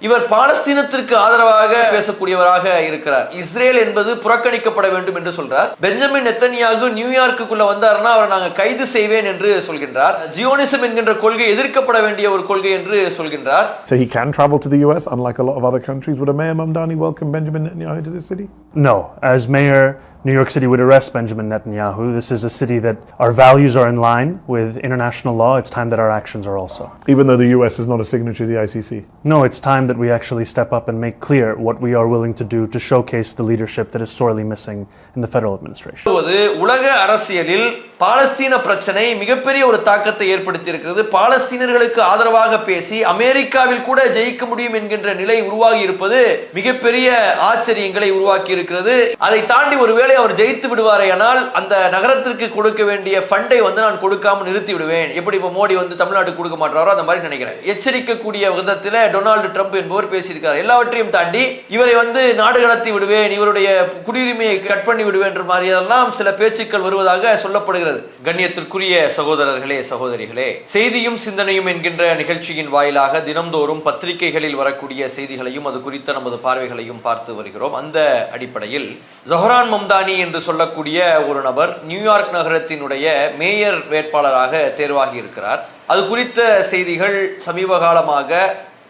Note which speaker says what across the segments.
Speaker 1: இவர் பாலஸ்தீனத்திற்கு ஆதரவாக பேசக்கூடியவராக இருக்கிறார். இஸ்ரேல் என்பது புறக்கணிக்கப்பட வேண்டும் என்று சொல்றார். பெஞ்சமின் நெத்தன்யாகு நியூயார்க்குள்ள வந்தார்னா அவரை நாங்கள் கைது செய்வேன் என்று சொல்கின்றார். ஜியோனிசம் என்கின்ற கொள்கை எதிர்க்கப்பட வேண்டிய ஒரு கொள்கை என்று சொல்கின்றார்.
Speaker 2: So he can travel to the US unlike a lot of other countries. Would Mayor Mamdani welcome Benjamin Netanyahu to this city?
Speaker 3: No. As mayor, New York City would arrest Benjamin Netanyahu. This is a city that our values are in line with international law. It's time that our actions are also.
Speaker 2: Even though the US is not a signatory to the ICC?
Speaker 3: No, it's time that we actually step up and make clear what we are willing to do to showcase the leadership that is sorely missing in the federal administration.
Speaker 1: உலக அரசியலில் பாலஸ்தீன பிரச்சனை மிகப்பெரிய ஒரு தாக்கத்தை ஏற்படுத்தி இருக்கிறது. பாலஸ்தீனர்களுக்கு ஆதரவாக பேசி அமெரிக்காவில் கூட ஜெயிக்க முடியும் என்கின்ற நிலை உருவாகி இருப்பது மிகப்பெரிய ஆச்சரியங்களை உருவாக்கி இருக்கிறது. அதை தாண்டி ஒருவேளை அவர் ஜெயித்து விடுவாரேயானால் அந்த நகரத்திற்கு கொடுக்க வேண்டிய ஃபண்டை நான் கொடுக்காமல் நிறுத்தி விடுவேன். எப்படி இப்ப மோடி தமிழ்நாட்டுக்கு கொடுக்க மாட்டாரோ அந்த மாதிரி நினைக்கிறேன். எச்சரிக்கக்கூடிய விதத்தில் டொனால்டு ட்ரம்ப் என்பவர் பேசியிருக்கிறார். எல்லாவற்றையும் தாண்டி இவரை நாடு கடத்தி விடுவேன், இவருடைய குடியுரிமையை கட் பண்ணி விடுவேன் என்ற மாதிரியெல்லாம் சில பேச்சுக்கள் வருவதாக சொல்லப்படுகிறது. கண்ணியத்திற்குரிய சகோதரர்களே, சகோதரிகளே, செய்தியும் சிந்தனையும் என்கின்ற நிகழ்ச்சியின் வாயிலாக தினம்தோறும் பத்திரிகைகளில் வரக்கூடிய செய்திகளையும் அது குறித்த நமது பார்வைகளையும் பார்த்து வருகிறோம். அந்த அடிப்படையில் ஜொஹ்ரான் மம்தானி என்று சொல்லக்கூடிய ஒரு நபர் நியூயார்க் நகரத்தினுடைய மேயர் வேட்பாளராக தேர்வாகி இருக்கிறார். அது குறித்த செய்திகள் சமீப காலமாக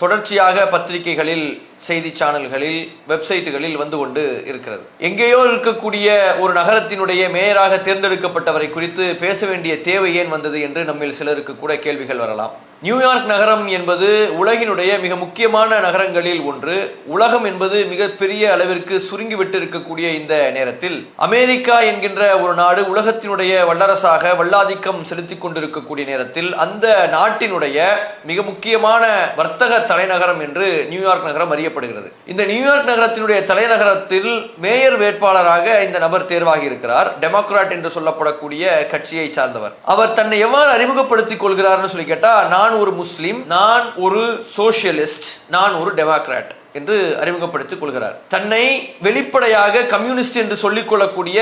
Speaker 1: தொடர்ச்சியாக பத்திரிகைகளில், செய்தி சேனல்களில், வெப்சைட்டுகளில் வந்து கொண்டு இருக்கிறது. எங்கேயோ இருக்கக்கூடிய ஒரு நகரத்தினுடைய மேயராக தேர்ந்தெடுக்கப்பட்டவரை குறித்து பேச வேண்டிய தேவை ஏன் வந்தது என்று நம்மில் சிலருக்கு கூட கேள்விகள் வரலாம். நியூயார்க் நகரம் என்பது உலகினுடைய மிக முக்கியமான நகரங்களில் ஒன்று. உலகம் என்பது மிகப்பெரிய அளவிற்கு சுருங்கிவிட்டு இருக்கக்கூடிய இந்த நேரத்தில் அமெரிக்கா என்கின்ற ஒரு நாடு உலகத்தினுடைய வல்லரசாக வல்லாதிக்கம் செலுத்தி கொண்டிருக்கக்கூடிய நேரத்தில் அந்த நாட்டினுடைய மிக முக்கியமான வர்த்தக தலைநகரம் என்று நியூயார்க் நகரம் அறியப்படுகிறது. இந்த நியூயார்க் நகரத்தினுடைய தலைநகரத்தில் மேயர் வேட்பாளராக இந்த நபர் தேர்வாகி இருக்கிறார். டெமோக்ராட் என்று சொல்லப்படக்கூடிய கட்சியை சார்ந்தவர். அவர் தன்னை எவ்வாறு அறிமுகப்படுத்திக் கொள்கிறார் சொல்லி கேட்டா, நான் ஒரு முஸ்லிம், நான் ஒரு சோசியலிஸ்ட், நான் ஒரு டெமோக்ராட் என்று அறிமுகப்படுத்திக் கொள்கிறார். தன்னை வெளிப்படையாக கம்யூனிஸ்ட் என்று சொல்லிக் கொள்ளக்கூடிய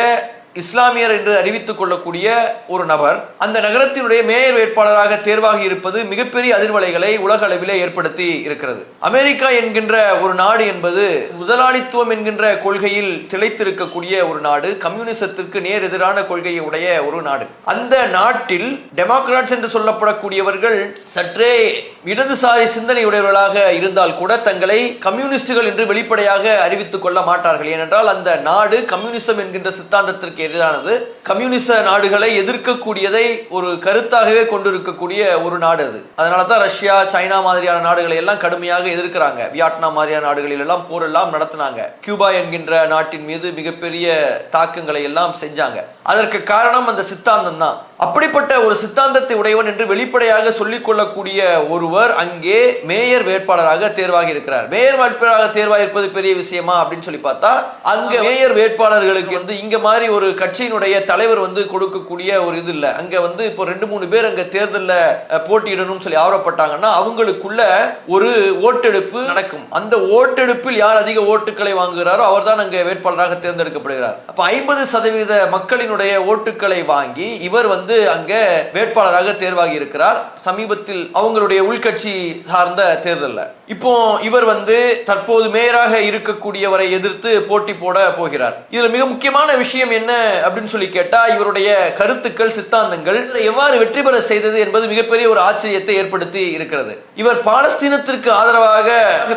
Speaker 1: இஸ்லாமியர் என்று அறிவித்துக் கொள்ளக்கூடிய ஒரு நபர் அந்த நகரத்தினுடைய மேயர் வேட்பாளராக தேர்வாகி இருப்பது மிகப்பெரிய அதிர்வலைகளை உலக அளவிலே ஏற்படுத்தி இருக்கிறது. அமெரிக்கா என்கின்ற ஒரு நாடு என்பது முதலாளித்துவம் என்கின்ற கொள்கையில் திளைத்திருக்கக்கூடிய ஒரு நாடு, கம்யூனிசத்திற்கு நேர் எதிரான கொள்கையை உடைய ஒரு நாடு. அந்த நாட்டில் டெமோக்ராட்ஸ் என்று சொல்லப்படக்கூடியவர்கள் சற்றே இடதுசாரி சிந்தனையுடையவர்களாக இருந்தால் கூட தங்களை கம்யூனிஸ்டுகள் என்று வெளிப்படையாக அறிவித்துக் கொள்ள மாட்டார்கள். ஏனென்றால் அந்த நாடு கம்யூனிசம் என்கின்ற சித்தாந்தத்திற்கு எதிரானது. கம்யூனிச நாடுகளை எதிர்க்கக்கூடியதை ஒரு கருத்தாகவே கொண்டிருக்கக்கூடிய ஒரு நாடு அது. அதனால தான் ரஷ்யா, சைனா மாதிரியான நாடுகளை எல்லாம் கடுமையாக எதிர்க்கிறாங்க. வியட்நாம் மாதிரியான நாடுகளில் எல்லாம் போர் எல்லாம் நடத்தினாங்க. கியூபா என்கின்ற நாட்டின் மீது மிகப்பெரிய தாக்கங்களை எல்லாம் செஞ்சாங்க. அதற்கு காரணம் அந்த சித்தாந்தம் தான். அப்படிப்பட்ட ஒரு சித்தாந்தத்தை உடையவன் என்று வெளிப்படையாக சொல்லிக் கொள்ளக்கூடிய ஒருவர் அங்கே மேயர் வேட்பாளராக தேர்வாகி இருக்கிறார். மேயர் வேட்பாளராக தேர்வாக இருப்பது பெரிய விஷயமா அப்படின்னு சொல்லி பார்த்தா, அங்க மேயர் வேட்பாளர்களுக்கு இங்க மாதிரி ஒரு கட்சியினுடைய தலைவர் கொடுக்கக்கூடிய ஒரு இது இல்ல. அங்க இப்போ 2-3 பேர் அங்க தேர்தலில் போட்டியிடணும் சொல்லி ஆவரப்பட்டாங்கன்னா அவங்களுக்குள்ள ஒரு ஓட்டெடுப்பு நடக்கும். அந்த ஓட்டெடுப்பில் யார் அதிக ஓட்டுகளை வாங்குகிறாரோ அவர் தான் அங்க வேட்பாளராக தேர்ந்தெடுக்கப்படுகிறார். அப்ப 50% மக்களினுடைய ஓட்டுகளை வாங்கி இவர் அங்க வேட்பாளராக தேர்வாகி இருக்கிறார். சமீபத்தில் அவங்களுடைய உள்கட்சி சார்ந்த தேர்தலில் இப்போ இவர் தற்போது மேயராக இருக்கக்கூடியவரை எதிர்த்து போட்டி போட போகிறார். இதுல மிக முக்கியமான விஷயம் என்ன அப்படின்னு சொல்லி கேட்டா, இவருடைய கருத்துக்கள், சித்தாந்தங்கள் எவ்வாறு வெற்றி பெற செய்தது என்பது மிகப்பெரிய ஒரு ஆச்சரியத்தை ஏற்படுத்தி இருக்கிறது. இவர் பாலஸ்தீனத்திற்கு ஆதரவாக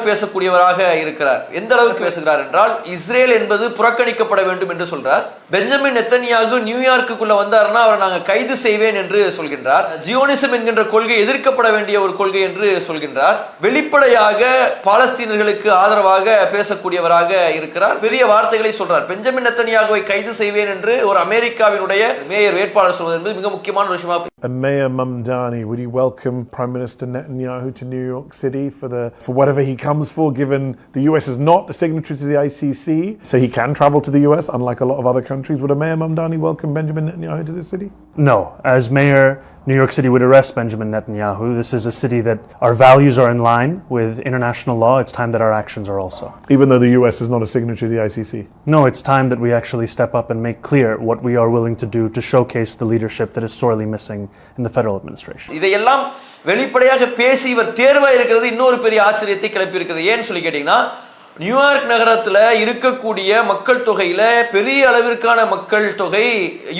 Speaker 1: பேசக்கூடியவராக இருக்கிறார். எந்த அளவுக்கு பேசுகிறார் என்றால், இஸ்ரேல் என்பது புறக்கணிக்கப்பட வேண்டும் என்று சொல்றார். பெஞ்சமின் நெத்தன்யாகு நியூயார்க்குள்ள வந்தார்னா அவரை நாங்கள் கைது செய்வேன் என்று சொல்கின்றார். ஜியோனிசம் என்கின்ற கொள்கை எதிர்க்கப்பட வேண்டிய ஒரு கொள்கை என்று சொல்கின்றார். வெளிப்படையாக பாலஸ்தீனர்களுக்கு ஆதரவாக பேசக்கூடியவராக இருக்கிறார். பெரிய வார்த்தைகளை சொல்றார். பெஞ்சமின் நெத்தன்யாகுவை கைது செய்வேன் என்று ஒரு அமெரிக்காவினுடைய மேயர் வேட்பாளர் சொல்வது என்பது மிக முக்கியமான விஷயமா.
Speaker 2: Mayor Mamdani, would you welcome Prime Minister Netanyahu to New York City for whatever he comes for, given the US is not a signatory to the ICC, so he can travel to the US unlike a lot of other countries? Would Mayor Mamdani welcome Benjamin Netanyahu to the city?
Speaker 3: No. As mayor, New York City would arrest Benjamin Netanyahu. This is a city that our values are in line with international law. It's time that our actions are also.
Speaker 2: Even though the US is not a signatory to the ICC?
Speaker 3: No, it's time that we actually step up and make clear what we are willing to do to showcase the leadership that is sorely missing in the federal administration.
Speaker 1: இதையெல்லாம் வெளிப்படையாக பேசி இவர் தேர்வா இருக்கிறது இன்னொரு பெரிய ஆச்சரியத்தை கிளப்பி இருக்கிறது. ஏன்னு சொல்லி கேட்டீங்கன்னா, நியூயார்க் நகரத்துல இருக்கக்கூடிய மக்கள் தொகையில பெரிய அளவிற்கான மக்கள் தொகை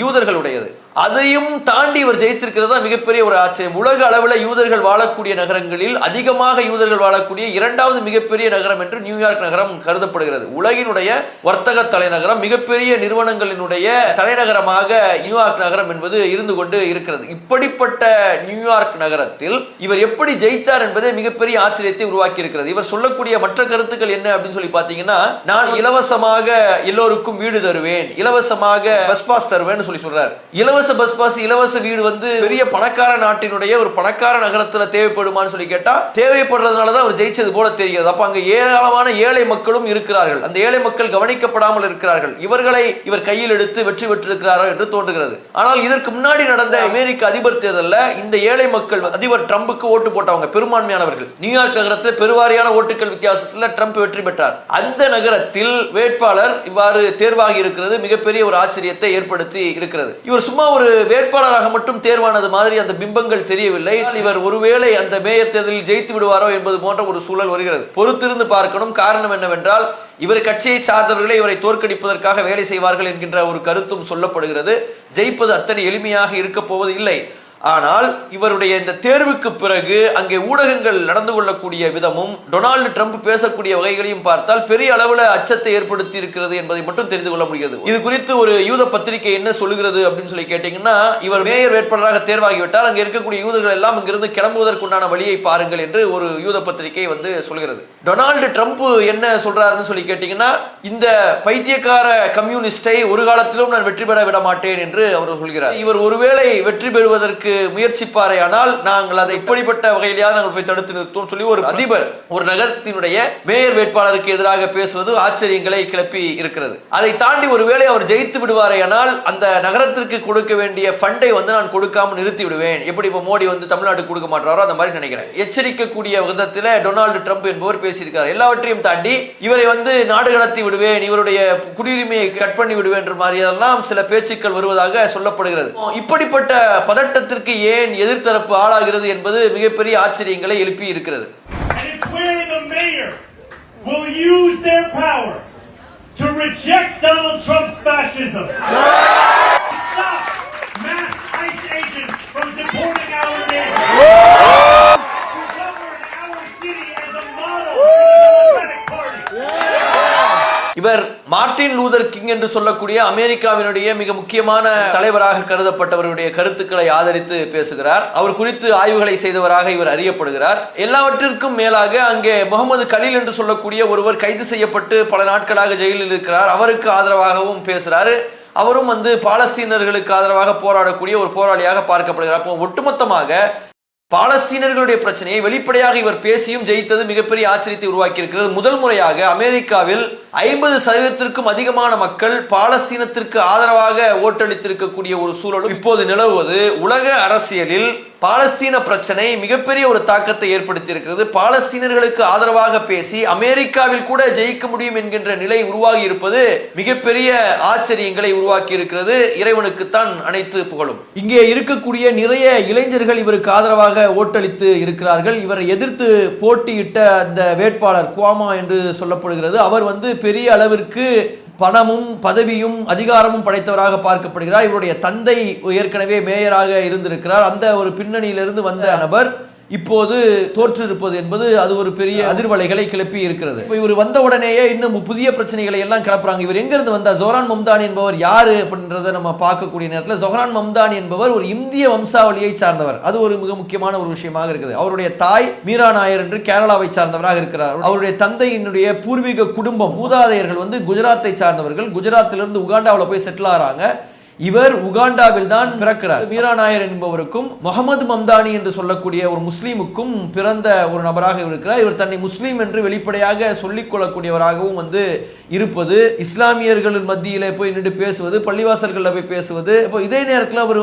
Speaker 1: யூதர்களுடையது. அதையும் தாண்டி இவர் ஜெயித்திருக்கிறது மிகப்பெரிய ஒரு ஆச்சரியம். உலக அளவில் யூதர்கள் வாழக்கூடிய நகரங்களில் அதிகமாக யூதர்கள் வாழக்கூடிய இரண்டாவது மிகப்பெரிய நகரம் என்று நியூயார்க் நகரம் கருதப்படுகிறது. உலகினுடைய வர்த்தக தலைநகரம், மிகப்பெரிய நிறுவனங்களினுடைய தலைநகரமாக நியூயார்க் நகரம் என்பது இருந்து கொண்டு இருக்கிறது. இப்படிப்பட்ட நியூயார்க் நகரத்தில் இவர் எப்படி ஜெயித்தார் என்பதே மிகப்பெரிய ஆச்சரியத்தை உருவாக்கி இருக்கிறது. இவர் சொல்லக்கூடிய மற்ற கருத்துக்கள் என்ன அப்படின்னு சொல்லி பாத்தீங்கன்னா, நான் இலவசமாக எல்லோருக்கும் வீடு தருவேன், இலவசமாக பஸ் பாஸ் தருவேன் சொல்லி சொல்றார். இலவச பஸ் பாஸ், இலவச வீடு பெரிய பணக்கார நாட்டினுடைய ஒரு பணக்கார நகரத்துல தேவைப்படுமான்னு சொல்லி கேட்டா தேவைப்படுறதுனாலதான் அவர் ஜெயிச்சது போல தெரிகிறது. அப்ப அங்க ஏராளமான ஏழை மக்களும் இருக்கிறார்கள். அந்த ஏழை மக்கள் கவனிக்கப்படாமல் இருக்கிறார்கள். இவர்களை இவர் கையில் எடுத்து வெற்றி பெற்றிருக்கிறாரோ என்று தோன்றுகிறது. ஆனால் இதற்கு முன்னாடி நடந்த அமெரிக்க அதிபர் தேர்தலில் இந்த ஏழை மக்கள் அதிபர் ட்ரம்புக்கு ஓட்டு போட்டவங்க பெரும்பான்மையானவர்கள். நியூயார்க் நகரத்தில் பெருவாரியான ஓட்டுகள் வித்தியாசத்தில் ட்ரம்ப் வெற்றி பெற்றார். அந்த நகரத்தில் வேட்பாளர் இவ்வாறு தேர்வாகி இருக்கிறது மிகப்பெரிய ஒரு ஆச்சரியத்தை ஏற்படுத்தி இருக்கிறது. இவர் சும்மா ஒரு வேட்பாளராக மட்டும் தேர்வானது மாதிரி அந்த பிம்பங்கள் தெரியவில்லை. இவர் ஒருவேளை அந்த மேயர் தேர்தலில் ஜெயித்து விடுவாரோ என்பது போன்ற ஒரு சூழல் வருகிறது. பொறுத்திருந்து பார்க்கணும். காரணம் என்னவென்றால், இவர் கட்சியை சார்ந்தவர்களை இவரை தோற்கடிப்பதற்காக வேலை செய்வார்கள் என்கின்ற ஒரு கருத்தும் சொல்லப்படுகிறது. ஜெயிப்பது அத்தனை எளிமையாக இருக்க போவது இல்லை. ஆனால் இவருடைய இந்த தேர்வுக்கு பிறகு அங்கே ஊடகங்கள் நடந்து கொள்ளக்கூடிய விதமும் டொனால்டு ட்ரம்ப் பேசக்கூடிய வகைகளையும் பார்த்தால் பெரிய அளவில் அச்சத்தை ஏற்படுத்தி இருக்கிறது என்பதை மட்டும் தெரிந்து கொள்ள முடிகிறது. இது குறித்து ஒரு யூத பத்திரிகை என்ன சொல்லுகிறது அப்படின்னு சொல்லி கேட்டீங்கன்னா, இவர் மேயர் வேட்பாளராக தேர்வாகிவிட்டார், அங்கே இருக்கக்கூடிய யூதர்கள் எல்லாம் இங்கிருந்து கிளம்புவதற்குண்டான வழியை பாருங்கள் என்று ஒரு யூத பத்திரிகை சொல்கிறது. டொனால்டு ட்ரம்ப் என்ன சொல்றாருன்னு சொல்லி கேட்டீங்கன்னா, இந்த பைத்தியக்கார கம்யூனிஸ்டை ஒரு காலத்திலும் நான் வெற்றி பெற விட மாட்டேன் என்று அவர் சொல்கிறார். இவர் ஒருவேளை வெற்றி பெறுவதற்கு முயற்சிப்பாரே, ஆனால் நாங்கள் அதை இப்படிப்பட்ட வகையிலேயாவது நாங்கள் போய் தடுத்து நிறுத்துவோம் சொல்லி ஒரு அதிபர் ஒரு நகரத்தினுடைய மேயர் வேட்பாளருக்கு எதிராக பேசுவது ஆச்சரியங்களை கிளப்பி இருக்கிறது. அதை தாண்டி ஒருவேளை அவர் ஜெயித்து விடுவாரே, ஆனால் அந்த நகரத்திற்கு கொடுக்க வேண்டிய ஃபண்டை நான் கொடுக்காம நிறுத்தி விடுவேன். எப்படி இப்ப மோடி தமிழ்நாட்டுக்கு கொடுக்க மாட்டாரோ அந்த மாதிரி நினைக்கிறேன். எச்சரிக்கக்கூடிய விதத்தில் டொனால்டு ட்ரம்ப் என்பவர் பேசியிருக்கிறார். எல்லாவற்றையும் தாண்டி இவரை நாடு கடத்தி விடுவேன், இவருடைய குடியுரிமையை கட் பண்ணி விடுவேன் என்ற மாதிரியெல்லாம் சில பேச்சுக்கள் வருவதாக சொல்லப்படுகிறது. இப்படிப்பட்ட பதட்டத்திற்கு ஏன் எதிர்த்தரப்பு ஆளாகிறது என்பது மிகப்பெரிய ஆச்சரியங்களை எழுப்பி இருக்கிறது.
Speaker 4: And it's where the mayor will use their power to reject Donald Trump's fascism. Stop mass ICE agents from deporting our neighbors. To govern our city as a model for the Democratic Party.
Speaker 1: இவர் Martin Luther king என்று சொல்லக்கூடிய அமெரிக்காவினுடைய மிக முக்கியமான தலைவராக கருதப்பட்டவருடைய கருத்துக்களை ஆதரித்து பேசுகிறார். அவர் குறித்து ஆய்வுகளை செய்தவராக இவர் அறியப்படுகிறார். எல்லாவற்றிற்கும் மேலாக அங்கே முகமது கலீல் என்று சொல்லக்கூடிய ஒருவர் கைது செய்யப்பட்டு பல நாட்களாக ஜெயிலில் இருக்கிறார். அவருக்கு ஆதரவாகவும் பேசுறாரு. அவரும் பாலஸ்தீனர்களுக்கு ஆதரவாக போராடக்கூடிய ஒரு போராளியாக பார்க்கப்படுகிறார். அப்போ ஒட்டுமொத்தமாக பாலஸ்தீனர்களுடைய பிரச்சனையை வெளிப்படையாக இவர் பேசியும் ஜெயித்தது மிகப்பெரிய ஆச்சரியத்தை உருவாக்கி இருக்கிறது. முதல் முறையாக அமெரிக்காவில் 50% அதிகமான மக்கள் பாலஸ்தீனத்திற்கு ஆதரவாக ஓட்டளித்திருக்கக்கூடிய ஒரு சூழலும் இப்போது நிலவுவது உலக அரசியலில் பாலஸ்தீன பிரச்சனை மிகப்பெரிய ஒரு தாக்கத்தை ஏற்படுத்தி இருக்கிறது. பாலஸ்தீனர்களுக்கு ஆதரவாக பேசி அமெரிக்காவில் கூட ஜெயிக்க முடியும் என்கின்ற நிலை உருவாகி இருப்பது மிகப்பெரிய ஆச்சரியங்களை உருவாக்கி இருக்கிறது. இறைவனுக்குத்தான் அனைத்து புகழும். இங்கே இருக்கக்கூடிய நிறைய இளைஞர்கள் இவருக்கு ஆதரவாக ஓட்டளித்து இருக்கிறார்கள். இவரை எதிர்த்து போட்டியிட்ட அந்த வேட்பாளர் குவாமா என்று சொல்லப்படுகிறது. அவர் பெரிய அளவிற்கு பணமும் பதவியும் அதிகாரமும் படைத்தவராக பார்க்கப்படுகிறார். இவருடைய தந்தை ஏற்கனவே மேயராக இருந்திருக்கிறார். அந்த ஒரு பின்னணியிலிருந்து வந்த நபர் இப்போது தோற்றிருப்பது என்பது அது ஒரு பெரிய அதிர்வலைகளை கிளப்பி இருக்கிறது. இவர் வந்த உடனேயே இன்னும் புதிய பிரச்சனைகளை எல்லாம் கிளப்புறாங்க. இவர் எங்கிருந்து வந்தார்? ஜோரான் மம்தானி என்பவர் யாரு அப்படின்றத நம்ம பார்க்கக்கூடிய நேரத்தில் ஜோரான் மம்தானி என்பவர் ஒரு இந்திய வம்சாவளியை சார்ந்தவர். அது ஒரு மிக முக்கியமான ஒரு விஷயமாக இருக்குது. அவருடைய தாய் மீரா நாயர் என்று கேரளாவை சார்ந்தவராக இருக்கிறார். அவருடைய தந்தையினுடைய பூர்வீக குடும்பம் மூதாதையர்கள் குஜராத்தை சார்ந்தவர்கள். குஜராத்திலிருந்து உகாண்டாவில் போய் செட்டில் ஆகிறாங்க. இவர் உகாண்டாவில் தான் பிறக்கிறார். மீரா நாயர் என்பவருக்கும் முகமது மம்தானி என்று சொல்லக்கூடிய ஒரு முஸ்லீமுக்கும் பிறந்த ஒரு நபராக இருக்கிறார். இவர் தன்னை முஸ்லீம் என்று வெளிப்படையாக சொல்லிக் கொள்ளக்கூடியவராகவும் இருப்பது, இஸ்லாமியர்களின் மத்தியிலே போய் நின்று பேசுவது, பள்ளிவாசல்களில் போய் பேசுவது. இப்போ இதே நேரத்தில் அவர்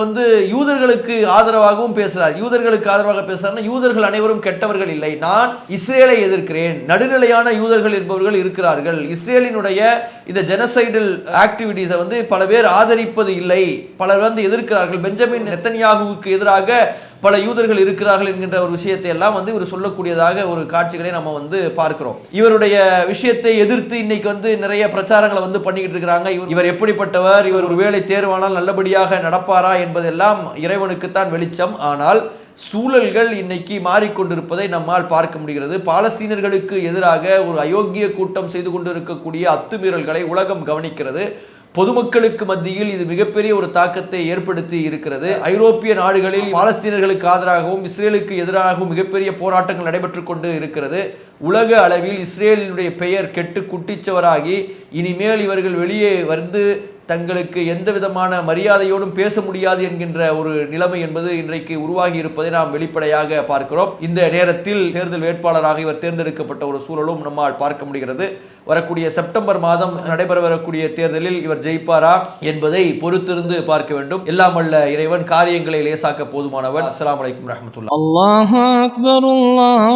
Speaker 1: யூதர்களுக்கு ஆதரவாகவும் பேசுகிறார். யூதர்களுக்கு ஆதரவாக பேசுறாருன்னா, யூதர்கள் அனைவரும் கெட்டவர்கள் இல்லை, நான் இஸ்ரேலை எதிர்க்கிறேன், நடுநிலையான யூதர்கள் என்பவர்கள் இருக்கிறார்கள், இஸ்ரேலினுடைய இந்த ஜெனசைடல் ஆக்டிவிட்டீஸை வந்து பல பேர் ஆதரிப்பது இல்லை, பலர் வந்து எதிர்க்கிறார்கள். பெஞ்சமின் நெத்தன்யாகுவுக்கு எதிராக பல யூதர்கள் இருக்கிறார்கள் என்கின்ற ஒரு விஷயத்தை எல்லாம் வந்து இவர் சொல்லக்கூடியதாக ஒரு காட்சிகளை நம்ம வந்து பார்க்கிறோம். இவருடைய விஷயத்தை எதிர்த்து இன்னைக்கு வந்து நிறைய பிரச்சாரங்களை வந்து பண்ணிக்கிட்டு இருக்கிறாங்க. இவர் எப்படிப்பட்டவர், இவர் ஒரு வேளை தேர்வானால் நல்லபடியாக நடப்பாரா என்பதெல்லாம் இறைவனுக்குத்தான் வெளிச்சம். ஆனால் சூழல்கள் இன்னைக்கு மாறிக்கொண்டிருப்பதை நம்மால் பார்க்க முடிகிறது. பாலஸ்தீனர்களுக்கு எதிராக ஒரு அயோக்கிய கூட்டம் செய்து கொண்டிருக்கக்கூடிய அத்துமீறல்களை உலகம் கவனிக்கிறது. பொதுமக்களுக்கு மத்தியில் இது மிகப்பெரிய ஒரு தாக்கத்தை ஏற்படுத்தி இருக்கிறது. ஐரோப்பிய நாடுகளில் பாலஸ்தீனர்களுக்கு ஆதரவாகவும் இஸ்ரேலுக்கு எதிராகவும் மிகப்பெரிய போராட்டங்கள் நடைபெற்றுக் கொண்டு இருக்கிறது. உலக அளவில் இஸ்ரேலினுடைய பெயர் கெட்டு குட்டிச்சவராகி இனிமேல் இவர்கள் வெளியே வந்து தங்களுக்கு எந்த விதமான மரியாதையோடும் பேச முடியாது என்கின்ற ஒரு நிலைமை என்பது இன்றைக்கு உருவாகி இருப்பதை நாம் வெளிப்படையாக பார்க்கிறோம். இந்த நேரத்தில் தேர்தல் வேட்பாளராக இவர் தேர்ந்தெடுக்கப்பட்ட ஒரு சூழலும் நம்மால் பார்க்க முடிகிறது. வரக்கூடிய செப்டம்பர் மாதம் நடைபெறக்கூடிய தேர்தலில் இவர் ஜெயிப்பாரா என்பதை பொறுத்திருந்து பார்க்க வேண்டும். எல்லாம் வல்ல இறைவன் காரியங்களை லேசாக்க போதுமானவன். அஸ்ஸலாமு அலைக்கும் வரஹ்மத்துல்லாஹ்.
Speaker 5: அல்லாஹு அக்பர், அல்லாஹ்